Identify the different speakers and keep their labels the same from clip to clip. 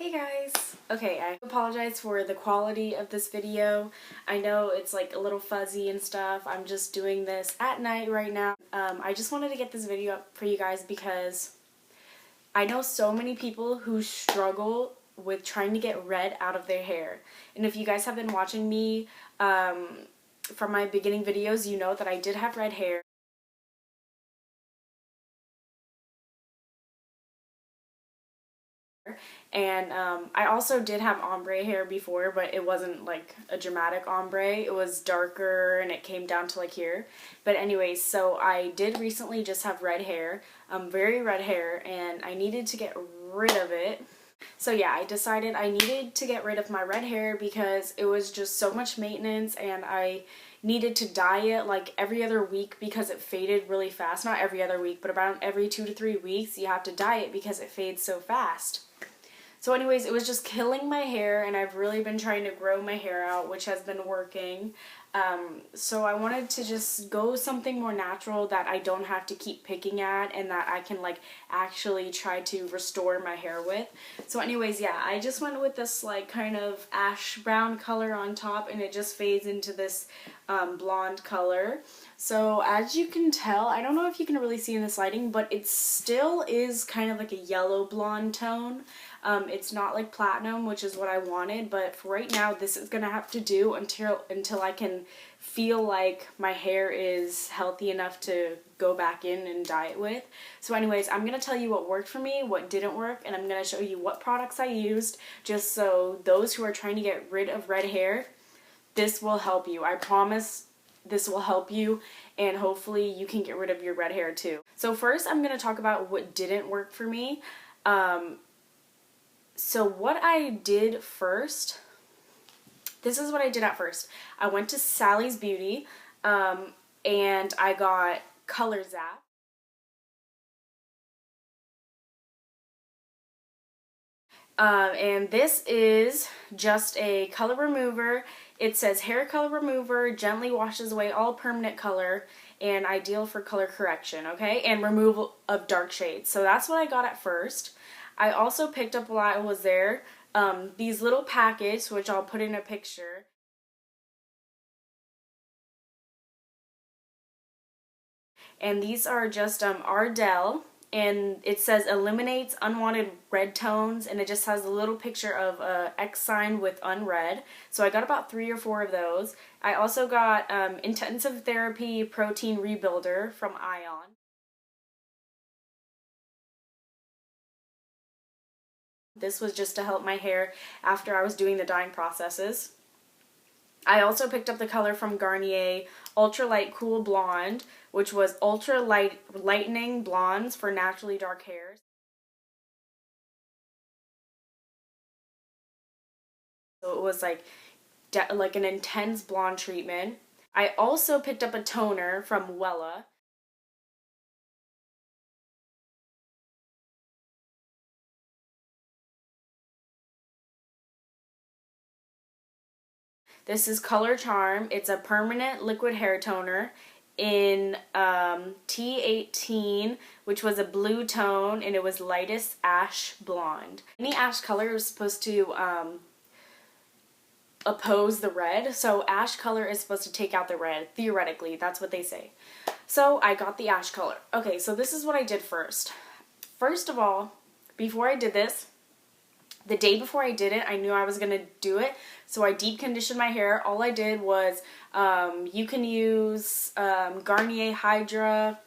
Speaker 1: Hey guys! Okay, I apologize for the quality of this video. I know it's like a little fuzzy and stuff. I'm just doing this at night right now. I just wanted to get this video up for you guys because I know so many people who struggle with trying to get red out of their hair. And if you guys have been watching me from my beginning videos, you know that I did have red hair. And I also did have ombre hair before, but it wasn't like a dramatic ombre. It was darker and it came down to like here. But anyways, so I did recently just have red hair, very red hair, and I needed to get rid of it. So yeah, I decided I needed to get rid of my red hair because it was just so much maintenance, and I needed to dye it like every other week because it faded really fast. Not every other week, but about every 2 to 3 weeks you have to dye it because it fades so fast. So anyways, it was just killing my hair, and I've really been trying to grow my hair out, which has been working. So I wanted to just go something more natural that I don't have to keep picking at and that I can like actually try to restore my hair with. So anyways, yeah, I just went with this like kind of ash brown color on top, and it just fades into this blonde color. So as you can tell, I don't know if you can really see in this lighting, but it still is kind of like a yellow blonde tone. It's not like platinum, which is what I wanted, but for right now, this is gonna have to do until I can feel like my hair is healthy enough to go back in and dye it with. So anyways, I'm gonna tell you what worked for me, what didn't work, and I'm gonna show you what products I used, just so those who are trying to get rid of red hair, this will help you. I promise this will help you, and hopefully you can get rid of your red hair too. So first, I'm gonna talk about what didn't work for me. So what I did first, this is what I did at first. I went to Sally's Beauty and I got Color Zap. And this is just a color remover. It says hair color remover, gently washes away all permanent color, and ideal for color correction, okay? And removal of dark shades. So that's what I got at first. I also picked up while I was there these little packets, which I'll put in a picture. And these are just Ardell, and it says eliminates unwanted red tones, and it just has a little picture of a X sign with unread. So I got about 3 or 4 of those. I also got Intensive Therapy Protein Rebuilder from Ion. This was just to help my hair after I was doing the dyeing processes. I also picked up the color from Garnier Ultra Light Cool Blonde, which was ultra light lightening blondes for naturally dark hairs. So it was like an intense blonde treatment. I also picked up a toner from Wella. This is Color Charm. It's a permanent liquid hair toner in T18, which was a blue tone, and it was lightest ash blonde. Any ash color is supposed to oppose the red, so ash color is supposed to take out the red. Theoretically, that's what they say. So I got the ash color. Okay, so this is what I did first. First of all, before I did this, the day before I did it, I knew I was going to do it, so I deep conditioned my hair. All I did was, you can use Garnier Hydra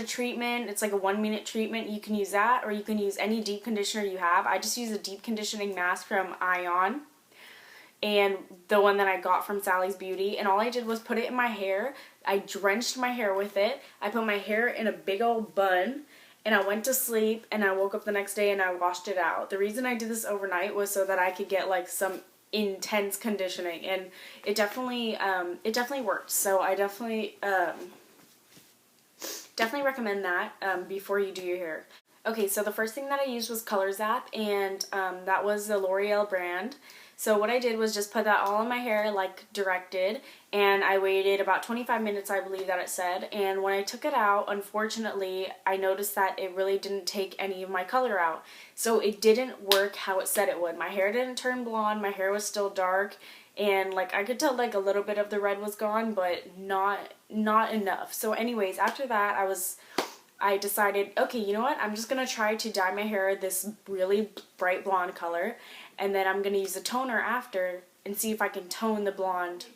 Speaker 1: treatment. It's like a 1-minute treatment. You can use that, or you can use any deep conditioner you have. I just use a deep conditioning mask from Ion, and the one that I got from Sally's Beauty, and all I did was put it in my hair. I drenched my hair with it. I put my hair in a big old bun, and I went to sleep, and I woke up the next day and I washed it out. The reason I did this overnight was so that I could get like some intense conditioning, and it definitely worked. So I definitely recommend that before you do your hair. Okay, so the first thing that I used was Color Zap, and that was the L'Oreal brand. So what I did was just put that all in my hair like directed, and I waited about 25 minutes, I believe that it said, and when I took it out, unfortunately, I noticed that it really didn't take any of my color out. So it didn't work how it said it would. My hair didn't turn blonde, my hair was still dark, and like I could tell like a little bit of the red was gone, but not enough. So anyways, after that, I decided, okay, you know what? I'm just going to try to dye my hair this really bright blonde color, and then I'm going to use a toner after and see if I can tone the blonde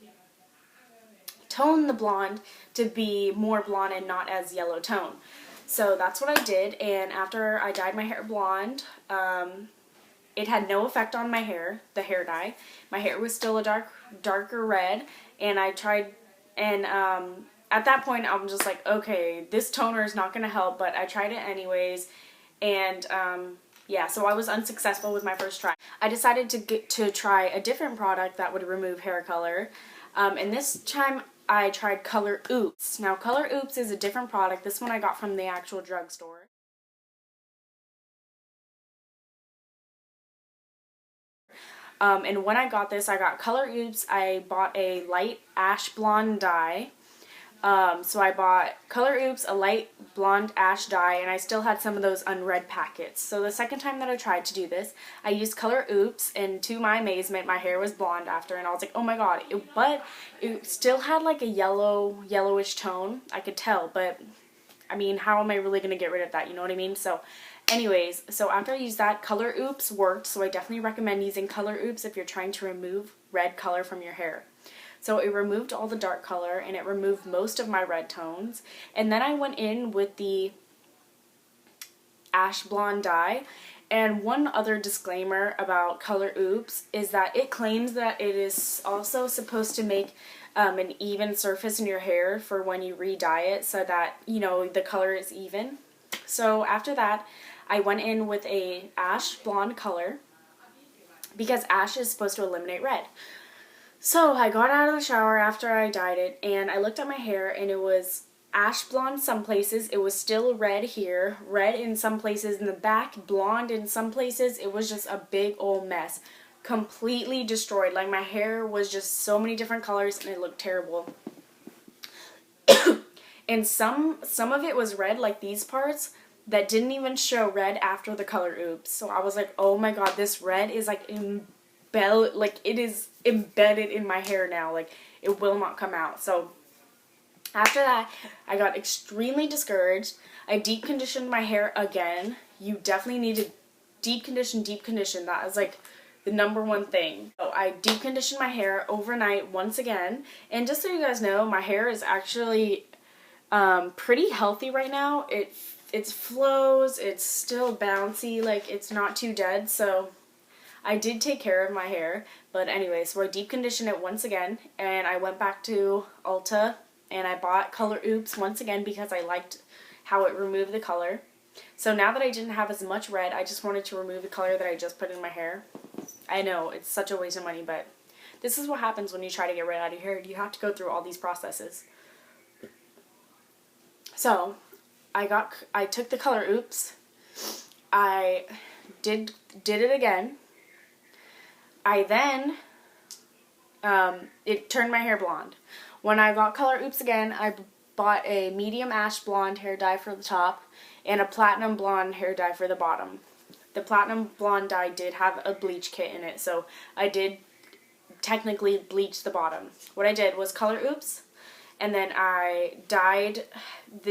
Speaker 1: to be more blonde and not as yellow tone. So that's what I did, and after I dyed my hair blonde, it had no effect on my hair, the hair dye. My hair was still a darker red, and I tried, and at that point, I'm just like, okay, this toner is not going to help, but I tried it anyways, and yeah, so I was unsuccessful with my first try. I decided to try a different product that would remove hair color, and this time I tried Color Oops. Now, Color Oops is a different product. This one I got from the actual drugstore. And when I got this, I got Color Oops. I bought a light ash blonde dye. So I bought Color Oops, a light blonde ash dye, and I still had some of those unread packets. So the second time that I tried to do this, I used Color Oops, and to my amazement, my hair was blonde after, and I was like, oh my god. But it still had like a yellowish tone. I could tell, but I mean, how am I really going to get rid of that? You know what I mean? So anyways, so after I used that, Color Oops worked, so I definitely recommend using Color Oops if you're trying to remove red color from your hair. So it removed all the dark color, and it removed most of my red tones. And then I went in with the ash blonde dye. And one other disclaimer about Color Oops is that it claims that it is also supposed to make an even surface in your hair for when you re-dye it, so that, you know, the color is even. So after that, I went in with a ash blonde color, because ash is supposed to eliminate red. So I got out of the shower after I dyed it, and I looked at my hair, and it was ash blonde some places. It was still red here, red in some places in the back, blonde in some places. It was just a big old mess. Completely destroyed. Like, my hair was just so many different colors, and it looked terrible. And some of it was red, like these parts, that didn't even show red after the Color Oops. So I was like, oh my god, this red is like it is embedded in my hair now. Like, it will not come out. So after that, I got extremely discouraged. I deep conditioned my hair again. You definitely need to deep condition. That is like the number one thing. So I deep conditioned my hair overnight once again. And just so you guys know, my hair is actually pretty healthy right now. It flows. It's still bouncy. Like, it's not too dead. So I did take care of my hair, but anyway, so I deep conditioned it once again, and I went back to Ulta, and I bought Color Oops once again because I liked how it removed the color. So now that I didn't have as much red, I just wanted to remove the color that I just put in my hair. I know, it's such a waste of money, but this is what happens when you try to get red out of your hair. You have to go through all these processes. So I took the Color Oops, I did it again. I then, it turned my hair blonde. When I got Color Oops again, I bought a medium ash blonde hair dye for the top and a platinum blonde hair dye for the bottom. The platinum blonde dye did have a bleach kit in it, so I did technically bleach the bottom. What I did was Color Oops, and then I dyed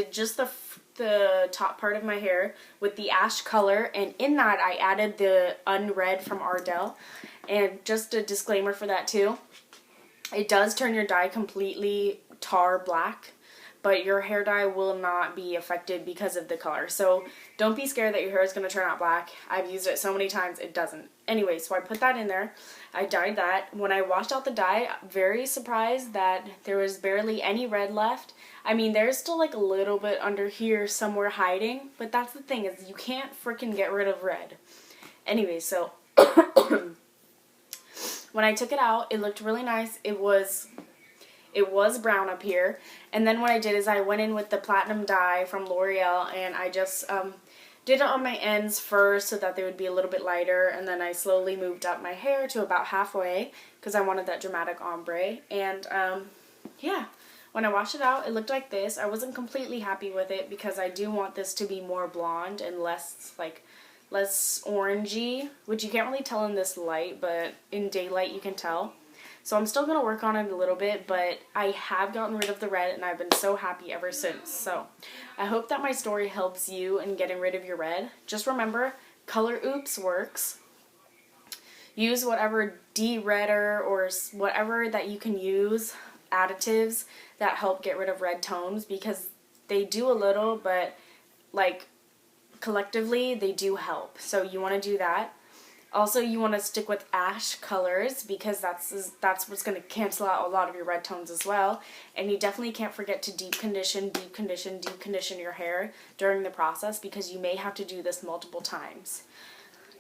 Speaker 1: just the top part of my hair with the ash color, and in that I added the unread from Ardell. And just a disclaimer for that too, it does turn your dye completely tar black, but your hair dye will not be affected because of the color. So don't be scared that your hair is going to turn out black. I've used it so many times, it doesn't. Anyway, so I put that in there. I dyed that. When I washed out the dye, very surprised that there was barely any red left. I mean, there's still like a little bit under here somewhere hiding, but that's the thing, is you can't freaking get rid of red. Anyway, so when I took it out, it looked really nice. It was brown up here. And then what I did is I went in with the platinum dye from L'Oreal, and I just did it on my ends first so that they would be a little bit lighter, and then I slowly moved up my hair to about halfway because I wanted that dramatic ombre. And yeah, when I washed it out, it looked like this. I wasn't completely happy with it because I do want this to be more blonde and less orangey, which you can't really tell in this light, but in daylight you can tell. So I'm still going to work on it a little bit, but I have gotten rid of the red and I've been so happy ever since. So I hope that my story helps you in getting rid of your red. Just remember, Color Oops works. Use whatever de-redder or whatever that you can use, additives that help get rid of red tones, because they do a little, but like collectively they do help. So you want to do that. Also, you want to stick with ash colors because that's what's going to cancel out a lot of your red tones as well. And you definitely can't forget to deep condition your hair during the process, because you may have to do this multiple times.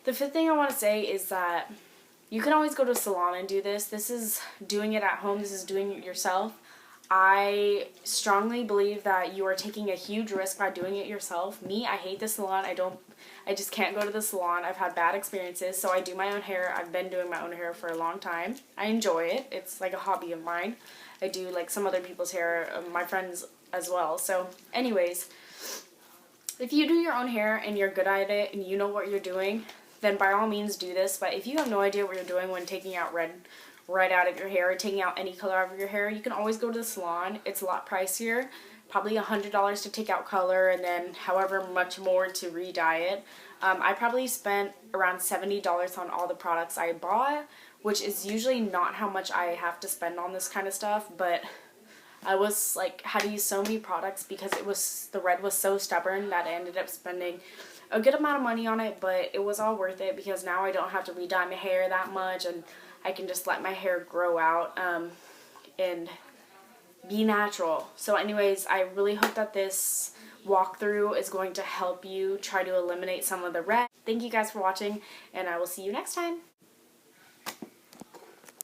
Speaker 1: The fifth thing I want to say is that you can always go to a salon and do this. This is doing it at home. This is doing it yourself. I strongly believe that you are taking a huge risk by doing it yourself. Me, I hate the salon. I just can't go to the salon. I've had bad experiences, so I do my own hair. I've been doing my own hair for a long time. I enjoy it. It's like a hobby of mine. I do like some other people's hair, my friends as well. So anyways, if you do your own hair and you're good at it and you know what you're doing, then by all means do this. But if you have no idea what you're doing when taking out red right out of your hair or taking out any color out of your hair, you can always go to the salon. It's a lot pricier, probably $100 to take out color and then however much more to re-dye it. I probably spent around $70 on all the products I bought, which is usually not how much I have to spend on this kind of stuff, but I was like, had to use so many products because the red was so stubborn that I ended up spending a good amount of money on it, but it was all worth it because now I don't have to re-dye my hair that much, and I can just let my hair grow out and be natural. So anyways, I really hope that this walkthrough is going to help you try to eliminate some of the red. Thank you guys for watching, and I will see you next time.